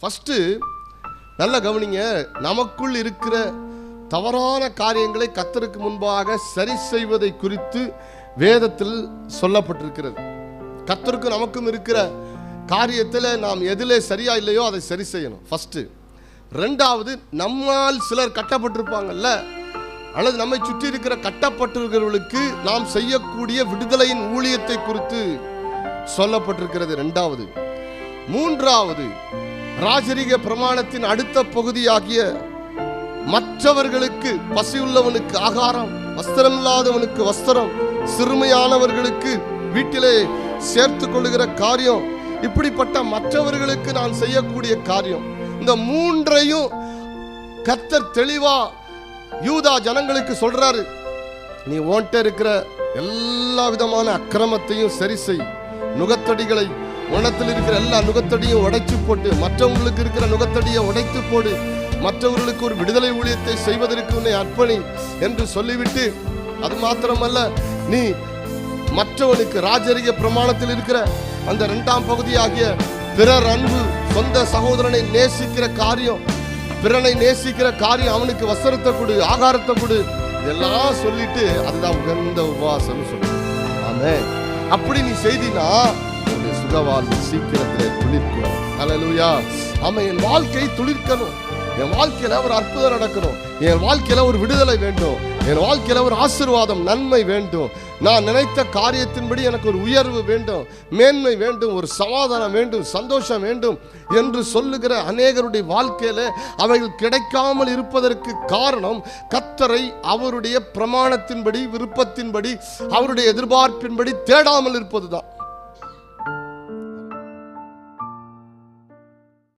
First நல்ல கவனிங்க, நமக்குள் இருக்கிற தவறான காரியங்களை கர்த்தருக்கு முன்பாக சரி செய்வதை குறித்து வேதத்தில் சொல்லப்பட்டிருக்கிறது. கர்த்தருக்கு நமக்கும் இருக்கிற காரியத்தில் நாம் எதிலே சரியா இல்லையோ அதை சரி செய்யணும் ஃபஸ்ட்டு. ரெண்டாவது, நம்மால் சிலர் கட்டப்பட்டிருப்பாங்கல்ல, அல்லது நம்மை சுற்றி இருக்கிற கட்டப்பட்டிருக்கிறவர்களுக்கு நாம் செய்யக்கூடிய விடுதலையின் ஊழியத்தை குறித்து சொல்லப்பட்டிருக்கிறது. ரெண்டாவது. மூன்றாவது, ராஜரீக பிரமாணத்தின் அடுத்த பகுதியாகிய மற்றவர்களுக்கு, பசியுள்ளவனுக்கு ஆகாரம், வஸ்திரம் இல்லாதவனுக்கு வஸ்திரம், சிறுமையானவர்களுக்கு வீட்டிலே சேர்த்து கொள்ளுகிற காரியம், இப்படிப்பட்ட மற்றவர்களுக்கு நான் செய்யக்கூடிய காரியம், இந்த மூன்றையும் கர்த்தர் தெளிவா யூதா ஜனங்களுக்கு சொல்றாரு. நீ ஓன்ட்ட இருக்கிற எல்லா விதமான அக்கிரமத்தையும் சரி செய், நுகத்தடிகளை, உனத்தில் இருக்கிற எல்லா நுகத்தடியும் உடைச்சு போட்டு, மற்றவங்களுக்கு இருக்கிற நுகத்தடியை உடைத்து போடு, மற்றவர்களுக்கு ஒரு விடுதலை ஊழியத்தை செய்வதற்கு உன்னை அர்ப்பணி என்று சொல்லிவிட்டு, அது மாத்திரமல்ல, நீ மற்றவனுக்கு ராஜரீக பிரமாணத்தில் இருக்கிற அந்த 2ஆம் பகுதியாகிய பிறர் அன்பு, சொந்த சகோதரனை நேசிக்கிற காரியம், பிறனை நேசிக்கிற காரியம், அவனுக்கு வஸ்திரத்தை கொடு, ஆகாரத்தை கொடு, இதெல்லாம் சொல்லிட்டு அதுதான் உகந்த உபவாசம் சொல்லுது. ஆமென். அப்படி நீ செய்தினா உன்னுடைய சுகவாழ்வு சீக்கிரத்திலே துளிர்க்கும். ஹல்லேலூயா. ஆமென். என் வாழ்க்கை துளிர்க்கணும், என் வாழ்க்கையில ஒரு அற்புதம் நடக்கணும், என் வாழ்க்கையில ஒரு விடுதலை வேண்டும், என் வாழ்க்கையில ஒரு ஆசீர்வாதம், நன்மை வேண்டும், நான் நினைத்த காரியத்தின்படி எனக்கு ஒரு உயர்வு வேண்டும், மேன்மை வேண்டும், ஒரு சமாதானம் வேண்டும், சந்தோஷம் வேண்டும் என்று சொல்லுகிற அநேகருடைய வாழ்க்கையில அவைகள் கிடைக்காமல் இருப்பதற்கு காரணம் கர்த்தரை அவருடைய பிரமாணத்தின்படி, விருப்பத்தின்படி, அவருடைய எதிர்பார்ப்பின்படி தேடாமல் இருப்பதுதான்.